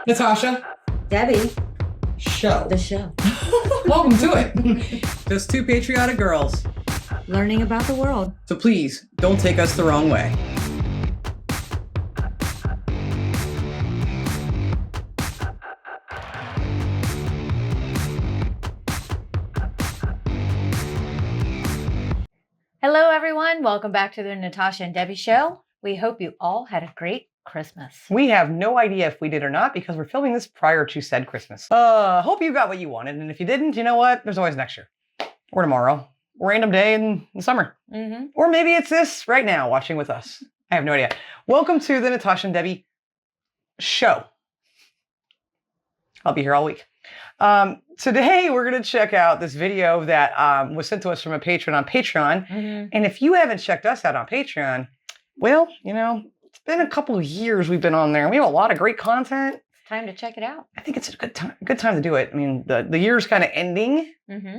Natasha. Debbie. Show. The show. Welcome to it. Just two patriotic girls. Learning about the world. So please, don't take us the wrong way. Hello, everyone. Welcome back to the Natasha and Debbie show. We hope you all had a great Christmas. We have no idea if we did or not because we're filming this prior to said Christmas. Hope you got what you wanted. And if you didn't, you know what? There's always next year. Or tomorrow. Or random day in the summer. Mm-hmm. Or maybe it's this right now watching with us. I have no idea. Welcome to the Natasha and Debbie show. I'll be here all week. Today we're going to check out this video that was sent to us from a patron on Patreon. Mm-hmm. And if you haven't checked us out on Patreon, well, you know, it's been a couple of years we've been on there. We have a lot of great content. It's time to check it out. I think it's a good time to do it. I mean, the year's kind of ending,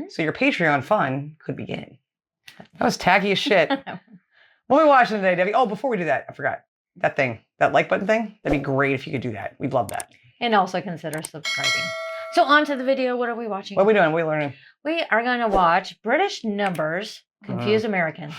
so your Patreon fun could begin. That was tacky as shit. What are we watching today, Debbie? Oh, before we do that, I forgot. That thing, that like button thing, that'd be great if you could do that. We'd love that. And also consider subscribing. So on to the video. What are we watching? What are we doing? What are we learning? We are going to watch British numbers confuse Americans.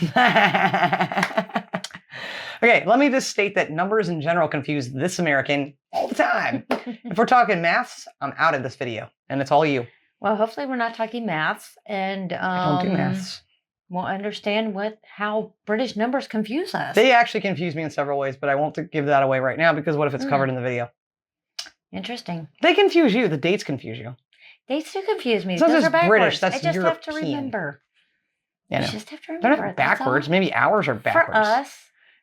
Okay, let me just state that numbers in general confuse this American all the time. If we're talking maths, I'm out of this video, and it's all you. Well, hopefully we're not talking maths, and I don't do maths. We'll understand how British numbers confuse us. They actually confuse me in several ways, but I won't give that away right now because what if it's covered in the video? Interesting. They confuse you. The dates confuse you. Dates do confuse me. It's not Those just are backwards. British, that's I just have to European. remember. Yeah, no. I just have to remember. They're not backwards. Maybe ours are backwards. For us.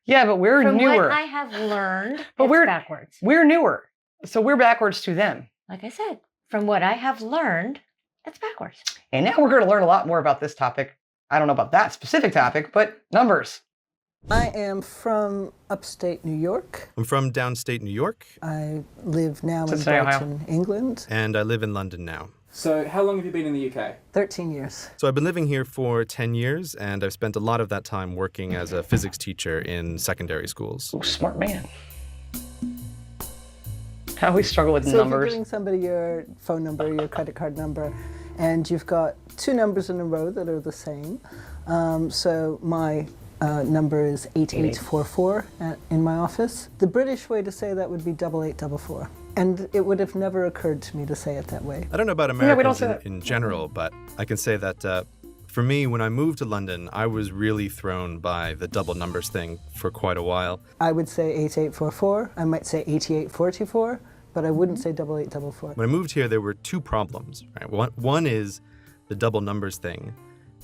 Yeah, but we're From newer. what I have learned, But it's we're backwards. We're newer. So we're backwards to them. Like I said, from what I have learned, it's backwards. And now we're going to learn a lot more about this topic. I don't know about that specific topic, but numbers. I am from upstate New York. I'm from downstate New York. I live now in Cincinnati, Ohio. Brighton, England. And I live in London now. So how long have you been in the UK? 13 years. So I've been living here for 10 years, and I've spent a lot of that time working as a physics teacher in secondary schools. Ooh, smart man. How we struggle with So if you're numbers. giving somebody your phone number, your credit card number, and you've got two numbers in a row that are the same. So my number is 8844 in my office. The British way to say that would be 8844. And it would have never occurred to me to say it that way. I don't know about we don't Americans say that. in general, but I can say that for me, when I moved to London, I was really thrown by the double numbers thing for quite a while. I would say 8844. I might say 8844, but I wouldn't say 8844. When I moved here, there were two problems. Right? One is the double numbers thing.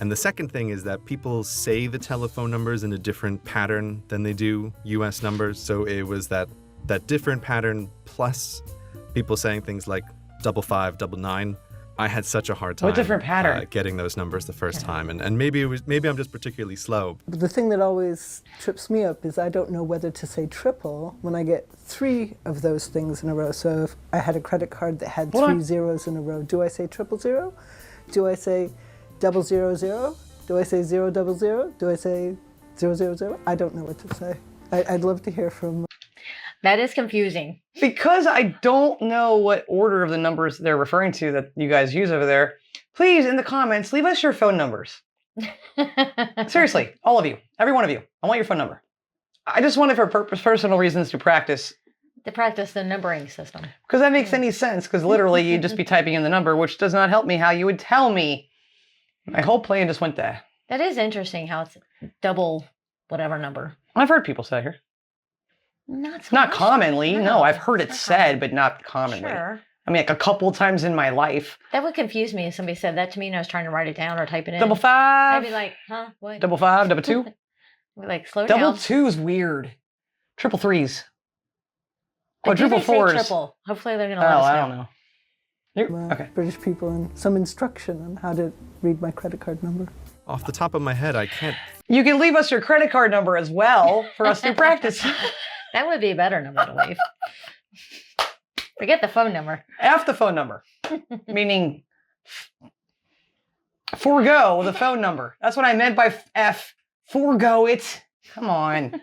And the second thing is that people say the telephone numbers in a different pattern than they do US numbers. So it was that different pattern plus people saying things like 5599. I had such a hard time. What different pattern? Getting those numbers the first time. And maybe I'm just particularly slow. But the thing that always trips me up is I don't know whether to say triple when I get three of those things in a row. So if I had a credit card that had three zeros in a row, do I say 000? Do I say 000? Do I say 000? Do I say 000? I don't know what to say. I'd love to hear from... That is confusing. Because I don't know what order of the numbers they're referring to that you guys use over there, please, in the comments, leave us your phone numbers. Seriously, all of you, every one of you, I want your phone number. I just want it for personal reasons to practice. To practice the numbering system. Because that makes any sense, because literally you'd just be typing in the number, which does not help me how you would tell me. My whole plan just went there. That is interesting how it's double whatever number. I've heard people say here. Not Not commonly. No, I've heard it said, but not commonly. Sure. I mean, like a couple times in my life. That would confuse me if somebody said that to me and I was trying to write it down or type it in. 55. I'd be like, huh? What? 55, 22. I'd be like, slow down. Double two's weird. Triple threes. But do Quadruple they say fours. triple? Hopefully they're going to let us know. I don't know. Okay. British people and some instruction on how to read my credit card number. Off the top of my head, I can't. You can leave us your credit card number as well for us to practice. That would be a better number to leave. Forget the phone number. F the phone number. Meaning forego the phone number. That's what I meant by F. Forego it. Come on.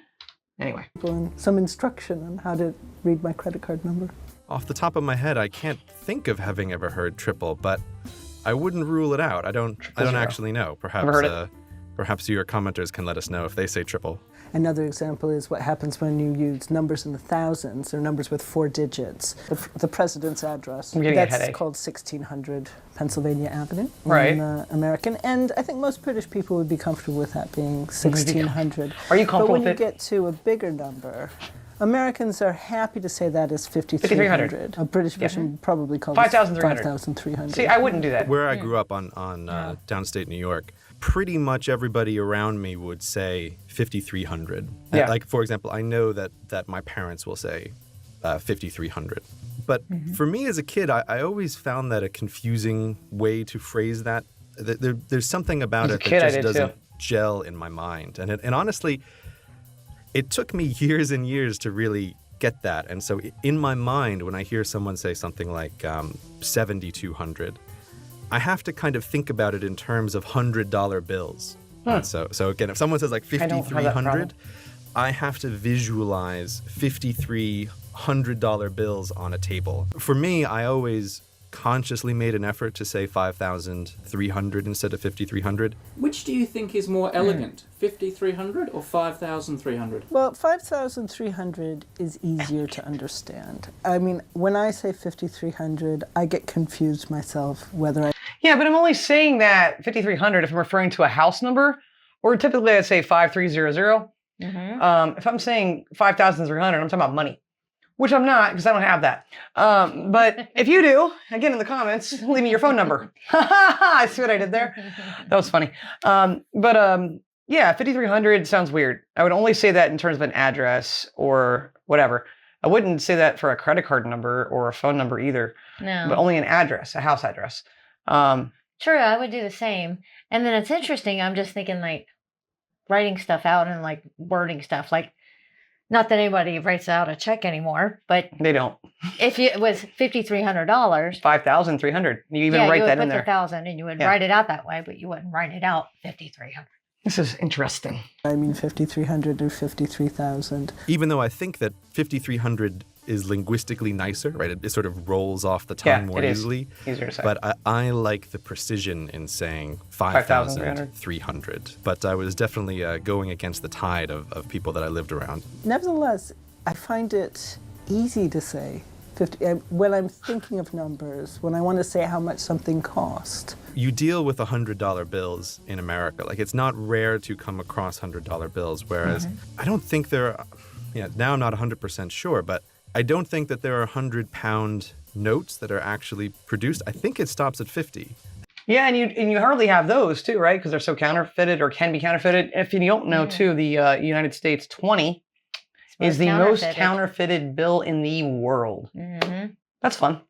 Anyway. And some instruction on how to read my credit card number. Off the top of my head, I can't think of having ever heard triple, but I wouldn't rule it out. I don't actually know. Perhaps your commenters can let us know if they say triple. Another example is what happens when you use numbers in the thousands or numbers with 4 digits. The president's address. I'm getting a That's headache. called 1600 Pennsylvania Avenue Right. in American. And I think most British people would be comfortable with that being 1600. Are you comfortable But when with you it? get to a bigger number, Americans are happy to say that is 5,300. 5,300. A British person would probably call it 5,300. 5,300. See, I wouldn't do that. Where I grew up on downstate New York, pretty much everybody around me would say 5,300. Yeah. Like, for example, I know that my parents will say 5,300. But for me as a kid, I always found that a confusing way to phrase that. There's something about As a it kid, I that just did doesn't too. gel in my mind. And honestly, it took me years and years to really get that. And so in my mind, when I hear someone say something like 7,200, I have to kind of think about it in terms of $100 bills. And so again, if someone says like I don't have that problem. 5,300, I have to visualize 53 $100 bills on a table. For me, I always consciously made an effort to say 5,300 instead of 5,300. Which do you think is more elegant, 5,300 or 5,300? Well, 5,300 is easier to understand. I mean, when I say 5,300, I get confused myself whether I... Yeah, but I'm only saying that 5,300 if I'm referring to a house number, or typically I'd say 5,300. If I'm saying 5,300, I'm talking about money, which I'm not because I don't have that. But if you do, again in the comments, leave me your phone number. I see what I did there. That was funny. Yeah, 5,300 sounds weird. I would only say that in terms of an address or whatever. I wouldn't say that for a credit card number or a phone number either. No. But only an address, a house address. True, I would do the same. And then it's interesting, I'm just thinking like writing stuff out and like wording stuff. Like, not that anybody writes out a check anymore, but They don't. if it was $5,300, 5,300. You even write you would that put in the there. 1,000 and you would Yeah. write it out that way, but you wouldn't write it out 5,300. This is interesting. I mean 5,300 or 53,000. Even though I think that 5,300 is linguistically nicer, right? It sort of rolls off the tongue more it is. easily. Easier to say. But I like the precision in saying 5,300. But I was definitely going against the tide of people that I lived around. Nevertheless, I find it easy to say 50. When I'm thinking of numbers, when I want to say how much something cost. You deal with $100 bills in America. Like, it's not rare to come across $100 bills, whereas I don't think there are, now I'm not 100% sure, but I don't think that there are 100-pound notes that are actually produced. I think it stops at 50. Yeah, and you hardly have those too, right? Because they're so counterfeited or can be counterfeited. If you don't know too, the United States 20 is the most counterfeited bill in the world. That's fun.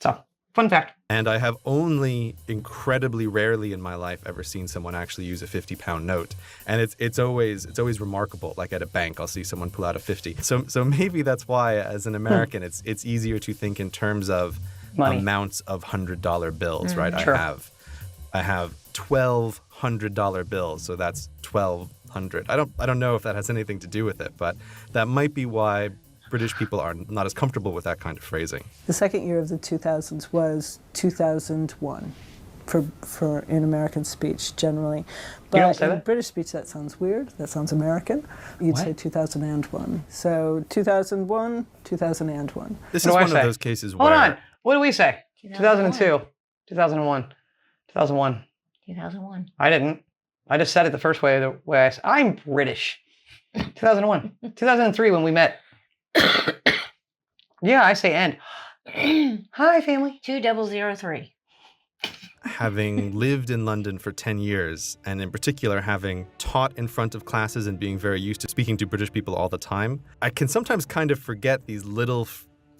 So, fun fact. And I have only incredibly rarely in my life ever seen someone actually use a 50-pound note. And it's always remarkable. Like at a bank, I'll see someone pull out a 50. So maybe that's why, as an American, it's easier to think in terms of Money. amounts of $100 bills, right? Sure. I have 12 $100 bills, so that's 1,200. I don't know if that has anything to do with it, but that might be why British people are not as comfortable with that kind of phrasing. The second year of the 2000s was 2001 for in American speech generally. But don't say in that? British speech that sounds weird. That sounds American. You'd say 2001. So 2001, 2001. This What is do I one say? of those cases Hold where on. What do we say? 2001. 2002. 2001. 2001. 2001. I didn't. I just said it the first way. The way I'm British. 2001. 2003 when we met. Yeah, I say end. Hi, family. 2003. having lived in London for 10 years, and in particular having taught in front of classes and being very used to speaking to British people all the time, I can sometimes kind of forget these little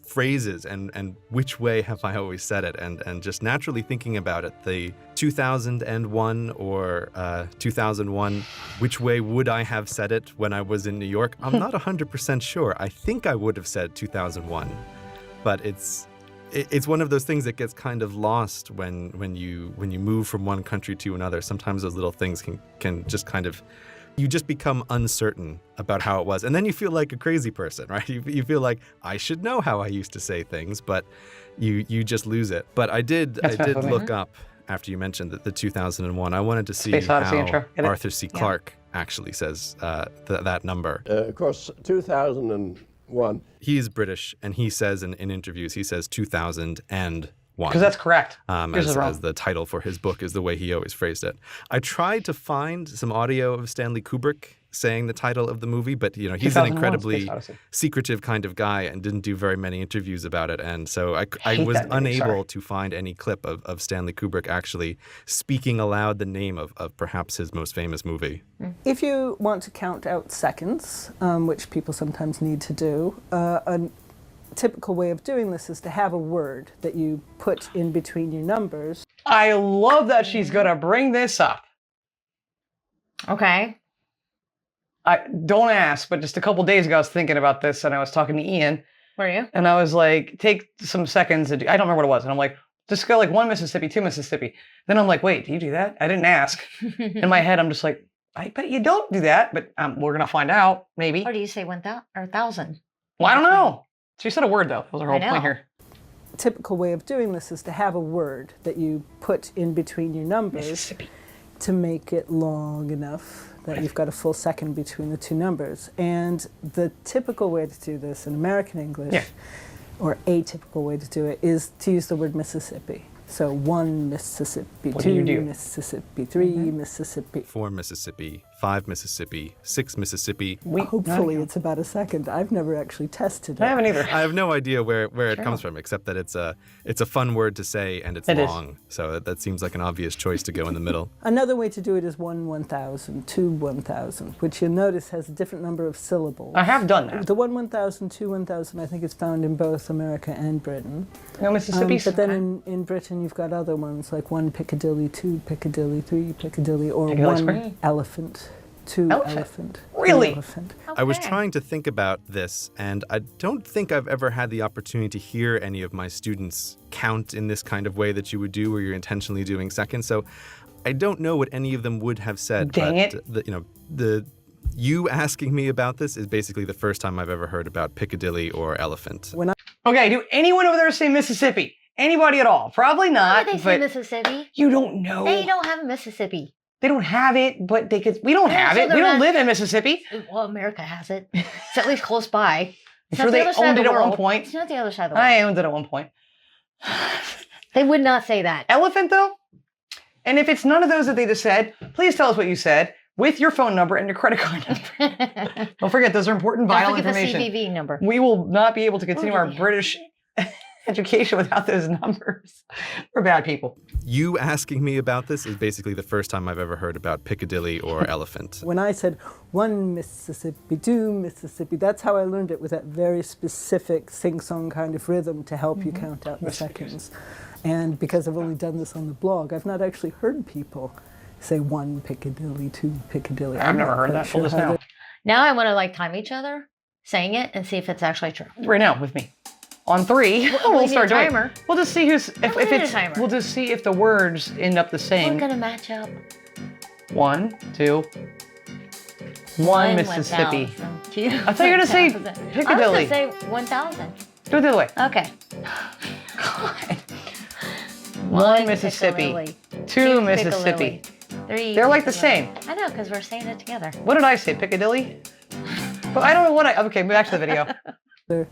phrases and which way have I always said it, and just naturally thinking about it, the 2001 or 2001, which way would I have said it when I was in New York? I'm not 100% sure. I think I would have said 2001, but it's one of those things that gets kind of lost when you move from one country to another. Sometimes those little things can just kind of You just become uncertain about how it was. And then you feel like a crazy person, right? You feel like, I should know how I used to say things, but you just lose it. But I did look up, after you mentioned the 2001, I wanted to see Space Odyssey how intro. Arthur C. Clarke actually says that number. Of course, 2001. He's British, and he says in interviews, he says 2001. Because that's correct. As the title for his book is the way he always phrased it. I tried to find some audio of Stanley Kubrick saying the title of the movie, but he's an incredibly secretive kind of guy and didn't do very many interviews about it. And so I was unable to find any clip of Stanley Kubrick actually speaking aloud the name of perhaps his most famous movie. If you want to count out seconds, which people sometimes need to do, a typical way of doing this is to have a word that you put in between your numbers. I love that she's going to bring this up. Okay. Don't ask, but just a couple days ago I was thinking about this and I was talking to Ian. Were you? And I was like, take some seconds to do, I don't remember what it was. And I'm like, just go like 1 Mississippi, 2 Mississippi. Then I'm like, wait, do you do that? I didn't ask. In my head, I'm just like, I bet you don't do that, but we're going to find out, maybe. Or do you say 1,000 or 1,000? Well, I don't know. She said a word, though. That was her whole point here. A typical way of doing this is to have a word that you put in between your numbers to make it long enough that you've got a full second between the two numbers. And the typical way to do this in American English, or a typical way to do it, is to use the word Mississippi. So 1 Mississippi, 2 Mississippi, 3 Mississippi. 4 Mississippi, 5 Mississippi, 6 Mississippi. Hopefully it's about a second. I've never actually tested it. I haven't either. I have no idea where it comes from, except that it's a fun word to say and it's long. So that seems like an obvious choice to go in the middle. Another way to do it is 1 1000, 2 1000, which you'll notice has a different number of syllables. I have done that. The 1 1000, 2 1000, I think is found in both America and Britain. No Mississippi. But then in Britain you've got other ones like 1 Piccadilly, 2 Piccadilly, 3 Piccadilly, or Piccadilly 1 Spring? elephant, 2 elephant. Really? Elephant. I was trying to think about this, and I don't think I've ever had the opportunity to hear any of my students count in this kind of way that you would do, where you're intentionally doing seconds. So I don't know what any of them would have said. Dang but it. You asking me about this is basically the first time I've ever heard about Piccadilly or elephant. Okay, do anyone over there say Mississippi? Anybody at all? Probably not. Why do they say Mississippi? You don't know. They don't have Mississippi. They don't have it, but they could. We don't have it. We don't live in Mississippi. Well, America has it. It's at least close by. I'm sure they owned it at one point. It's not the other side of the world. I owned it at one point. They would not say that. Elephant, though? And if it's none of those that they just said, please tell us what you said with your phone number and your credit card number. Don't forget, those are important, vital information. The CVV number. We will not be able to continue our British education without those numbers. We're bad people. You asking me about this is basically the first time I've ever heard about Piccadilly or elephant. When I said 1 Mississippi, 2 Mississippi, that's how I learned it, with that very specific sing-song kind of rhythm to help you count out the seconds. And because I've only done this on the blog, I've not actually heard people say 1 Piccadilly, 2 Piccadilly. I've never heard that till just now. Now I want to time each other saying it and see if it's actually true. Right now with me. On 3, we'll start doing timer. it. We'll just see who's if it's. Timer. We'll just see if the words end up the same. We're gonna match up. 1, 2, 1 Mississippi. 2, I thought you were gonna say 1,000. Piccadilly. I was gonna say 1,000. Do it the other way. Okay. God. 1 Mississippi. Piccadilly. 2 Mississippi. 3. They're like the same. I know, because we're saying it together. What did I say? Piccadilly? But I don't know what I. Okay, back to the video.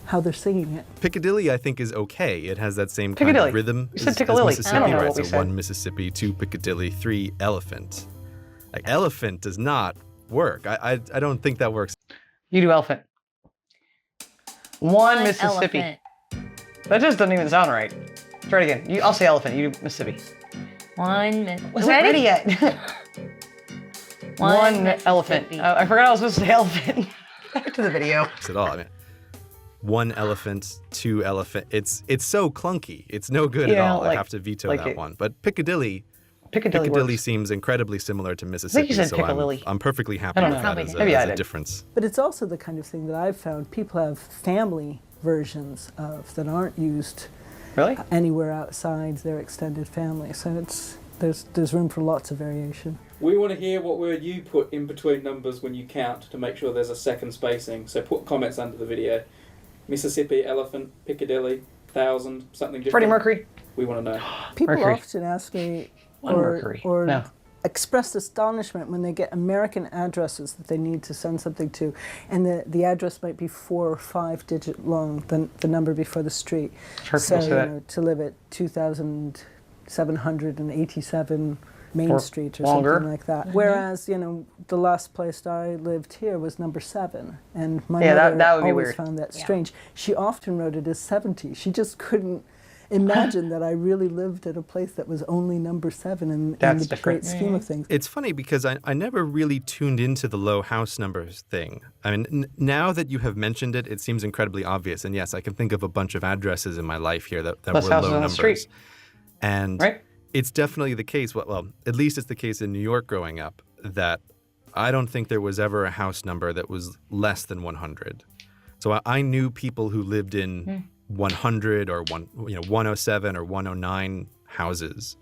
How they're singing it. Piccadilly, I think, is okay. It has that same kind Piccadilly. of rhythm You said as Piccadilly. Mississippi, I don't know right? what we So said. 1 Mississippi, 2 Piccadilly, 3 elephant. Like elephant does not work. I don't think that works. You do elephant. 1 Mississippi. Elephant. That just doesn't even sound right. Try it again. I'll say elephant. You do Mississippi. 1 Mississippi. Was it ready yet? 1 elephant. Mississippi. I forgot I was supposed to say elephant. Back to the video. At all. I mean, 1 elephant, 2 elephant. It's so clunky. It's no good at all. I have to veto that one. But Piccadilly Piccadilly seems incredibly similar to Mississippi. said so Piccadilly. I'm perfectly happy I with don't know. that Maybe I as a did. difference. But it's also the kind of thing that I've found people have family versions of that aren't used Really? anywhere outside their extended family. So there's room for lots of variation. We want to hear what word you put in between numbers when you count to make sure there's a second spacing. So put comments under the video. Mississippi, elephant, Piccadilly, 1,000, something different. Freddie Mercury. We want to know. People Mercury. often ask me Mercury. or No. express astonishment when they get American addresses that they need to send something to, and the address might be 4 or 5 digit long, the number before the street. Sure, So we'll say that. to live at 2,787 Main Or Street or longer. something like that. Whereas the last place I lived here was number 7, and my Yeah, mother that would be always weird. found that strange. She often wrote it as 70. She just couldn't imagine that I really lived at a place that was only number 7 in That's the different. great scheme of things. It's funny because I never really tuned into the low house numbers thing. I mean, now that you have mentioned it, it seems incredibly obvious. And yes, I can think of a bunch of addresses in my life here that Less were houses low on the numbers. street. And Right? it's definitely the case, well, at least it's the case in New York growing up, that I don't think there was ever a house number that was less than 100. So I knew people who lived in 100 or 107 or 109 houses.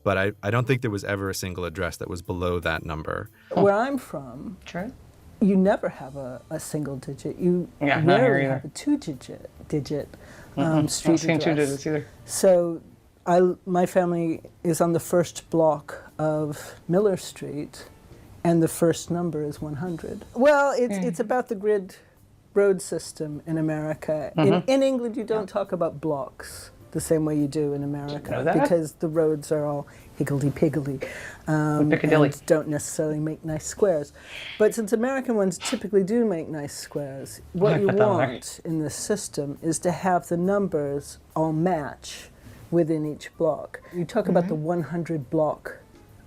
But I don't think there was ever a single address that was below that number. Where I'm from, True. you never have a single digit. You Yeah, not here rarely either. have a two-digit street Not seeing 2 address. digits either. So my family is on the first block of Miller Street, and the first number is 100. Well, it's about the grid road system in America. In England, you don't talk about blocks the same way you do in America, Know that? because the roads are all higgledy-piggledy Piccadilly. and don't necessarily make nice squares. But since American ones typically do make nice squares, what you put that on there. want in this system is to have the numbers all match within each block. You talk about the 100 block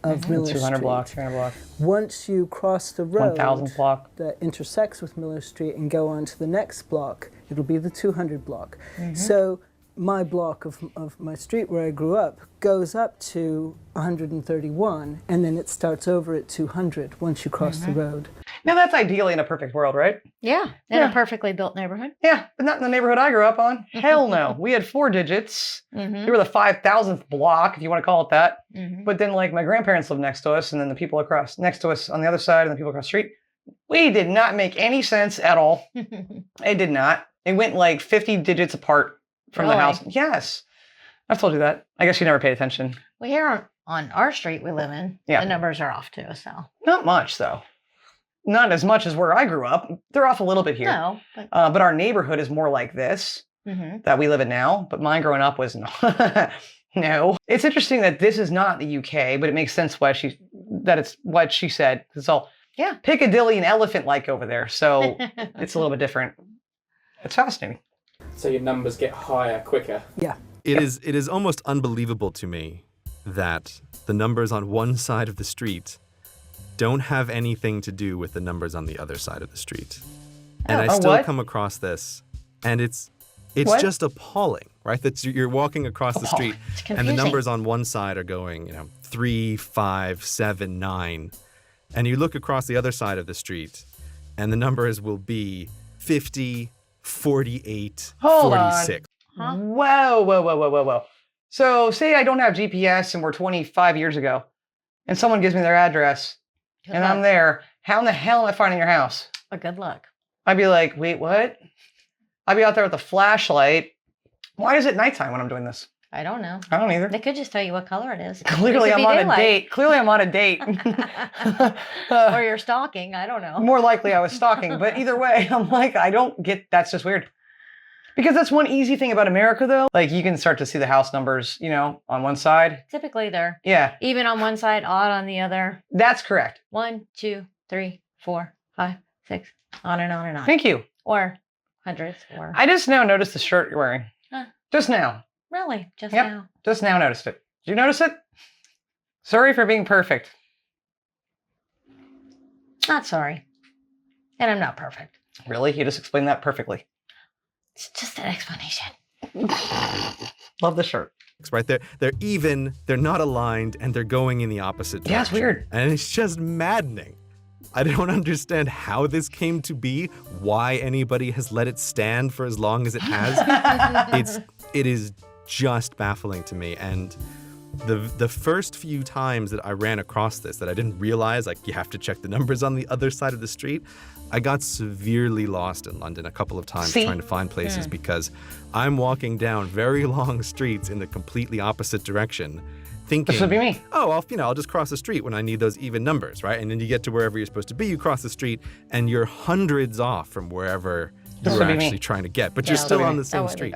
of Miller 200 Street. block, 300 block, Once you cross the road 1,000 block. that intersects with Miller Street and go on to the next block, it'll be the 200 block. So my block of my street where I grew up goes up to 131, and then it starts over at 200 once you cross the road. Now that's ideally in a perfect world, right? Yeah, in Yeah. a perfectly built neighborhood. Yeah, but not in the neighborhood I grew up on. Hell no. We had 4 digits. We were the 5,000th block, if you want to call it that. But then, like, my grandparents lived next to us, and then the people across next to us on the other side, and the people across the street. We did not make any sense at all. It did not. It went like 50 digits apart from the Really? house. Yes. I've told you that. I guess you never paid attention. Well, here on our street we live in, Yeah. the numbers are off too, so. Not much, though. Not as much as where I grew up. They're off a little bit here. No, but But our neighborhood is more like this that we live in now. But mine growing up was no. No. It's interesting that this is not the UK, but it makes sense that it's what she said. It's all Piccadilly and elephant-like over there. So it's a little bit different. It's fascinating. So your numbers get higher quicker. Yeah. It is almost unbelievable to me that the numbers on one side of the street don't have anything to do with the numbers on the other side of the street. And I still what? come across this, and it's What? just appalling, right? That you're walking across the street, It's and the confusing. numbers on one side are going, 3, 5, 7, 9, and you look across the other side of the street, and the numbers will be 50, 48, Hold on. 46. Huh? Whoa. So say I don't have GPS and we're 25 years ago, and someone gives me their address, Good and I'm luck. there. How in the hell am I finding your house? Well, good luck. I'd be like, wait, what? I'd be out there with a flashlight. Why is it nighttime when I'm doing this? I don't know. I don't either. They could just tell you what color it is. Clearly, It could I'm be on a daylight. date. Clearly, I'm on a date. Or you're stalking. I don't know. More likely, I was stalking. But either way, I'm like, I don't get. That's just weird. Because that's one easy thing about America, though. Like, you can start to see the house numbers, on one side. Typically, they're Yeah, even on one side, odd on the other. that's correct. 1, 2, 3, 4, 5, 6, on and on and on. Thank you. Or hundreds, or I just now noticed the shirt you're wearing. Huh. Just now. really just Yep. now. Just now noticed it. Did you notice it? Sorry for being perfect. Not sorry. And I'm not perfect. Really? You just explained that perfectly. It's just an explanation. Love the shirt. Right? They're even, they're not aligned, and they're going in the opposite direction. Yeah, it's weird. And it's just maddening. I don't understand how this came to be, why anybody has let it stand for as long as it has. It is just baffling to me. And the first few times that I ran across this, that I didn't realize, like, you have to check the numbers on the other side of the street, I got severely lost in London a couple of times trying to find places because I'm walking down very long streets in the completely opposite direction, thinking, this would be me. Oh, I'll just cross the street when I need those even numbers, right? And then you get to wherever you're supposed to be, you cross the street, and you're hundreds off from wherever you're actually trying to get, but you're still on the same street.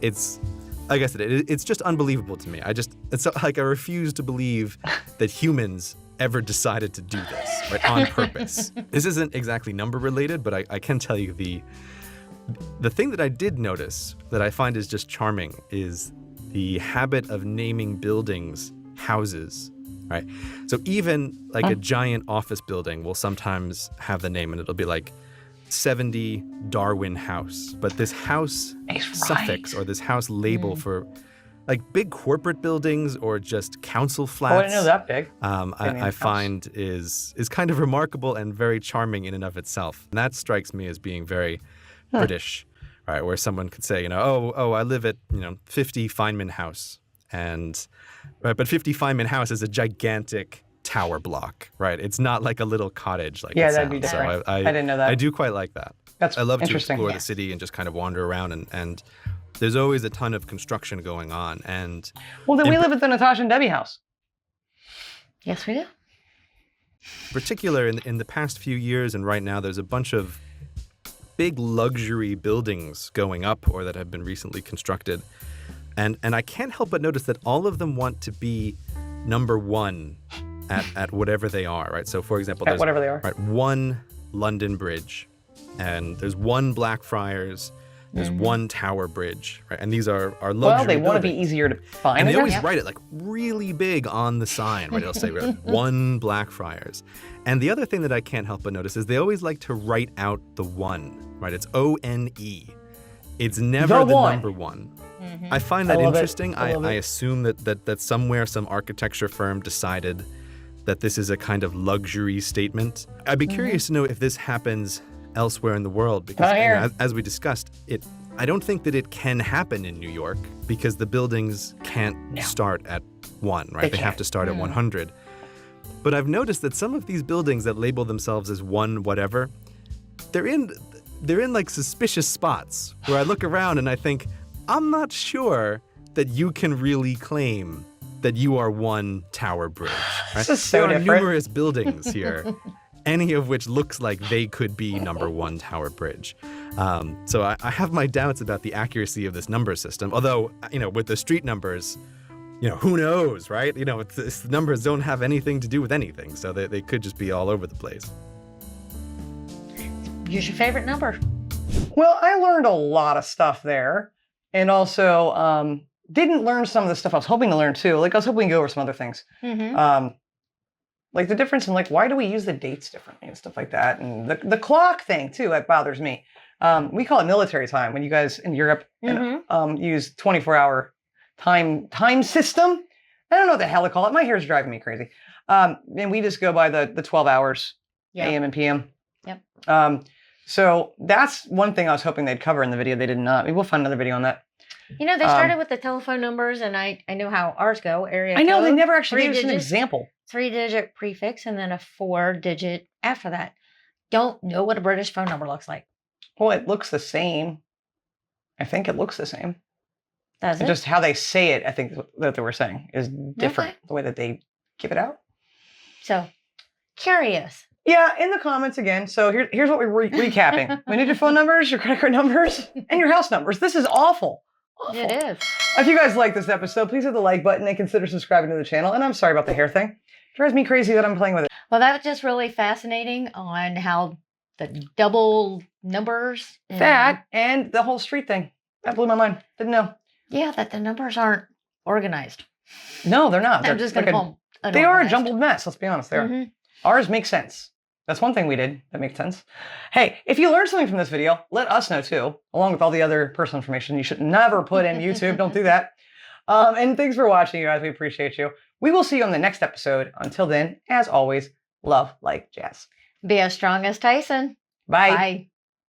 It's, like I said, it's just unbelievable to me. It's like I refuse to believe that humans ever decided to do this, right, on purpose. This isn't exactly number related, but I can tell you the thing that I did notice that I find is just charming is the habit of naming buildings houses, right? So even like a giant office building will sometimes have the name, and it'll be like 70 Darwin House, but this house suffix or this house label for like big corporate buildings or just council flats. Oh, I didn't know that big. I find is kind of remarkable and very charming in and of itself. And that strikes me as being very British, right? Where someone could say, I live at 50 Feynman House, but 50 Feynman House is a gigantic tower block, right? It's not like a little cottage like it that'd be different. So I didn't know that. I do quite like that. That's I love to interesting. explore the city and just kind of wander around and there's always a ton of construction going on. And well, then we live at the Natasha and Debbie house. Yes, we do. In particular, in the past few years and right now, there's a bunch of big luxury buildings going up or that have been recently constructed. And I can't help but notice that all of them want to be number one at whatever they are, right? So, for example, there's whatever they are. Right, one London Bridge, and there's one Blackfriars, there's one Tower Bridge, right? And these are luxury Well, they want to be buildings. easier to find. And they always write it like really big on the sign, right? They'll say one Blackfriars. And the other thing that I can't help but notice is they always like to write out the one, right? It's O-N-E. It's never the number one. I find that interesting. I assume that somewhere some architecture firm decided that this is a kind of luxury statement. I'd be curious to know if this happens elsewhere in the world, because as we discussed, I don't think that it can happen in New York because the buildings can't start at 1, right? They have to start at 100. But I've noticed that some of these buildings that label themselves as 1 whatever, they're in like suspicious spots where I look around and I think, I'm not sure that you can really claim that you are 1 Tower Bridge. Right? This is so there are different. numerous buildings here, any of which looks like they could be number 1 Tower Bridge. So I have my doubts about the accuracy of this number system. Although, with the street numbers, who knows, right? The numbers don't have anything to do with anything, so they could just be all over the place. Use your favorite number. Well, I learned a lot of stuff there, and also didn't learn some of the stuff I was hoping to learn too. Like I was hoping we can go over some other things. Like the difference in why do we use the dates differently and stuff like that, and the clock thing too. That bothers me. We call it military time when you guys in Europe use 24-hour time system. I don't know what the hell to call it. My hair's driving me crazy. And we just go by the 12 hours, AM and PM. Yep. So that's one thing I was hoping they'd cover in the video. They did not. Maybe we'll find another video on that. They started with the telephone numbers, and I know how ours go. Area I know, code, they never actually gave us an 3 example. 3-digit prefix, and then a 4-digit after that. Don't know what a British phone number looks like. Well, it looks the same. I think it looks the same. Does it? Just how they say it, I think that they were saying is different. Okay. The way that they give it out. So, curious. Yeah, in the comments again. So here's what we're recapping. We need your phone numbers, your credit card numbers, and your house numbers. This is awful. Awful. It is. If you guys like this episode, please hit the like button and consider subscribing to the channel. And I'm sorry about the hair thing. It drives me crazy that I'm playing with it. Well, that was just really fascinating on how the double numbers. That and the whole street thing. That blew my mind. Didn't know. Yeah, that the numbers aren't organized. No, they're not. I'm just going to call them They are a unorganized. jumbled mess. Let's be honest. They are. Ours makes sense. That's one thing we did that makes sense. Hey, if you learned something from this video, let us know too, along with all the other personal information you should never put in YouTube. Don't do that. And thanks for watching, you guys. We appreciate you. We will see you on the next episode. Until then, as always, love like jazz. Be as strong as Tyson. Bye. Bye.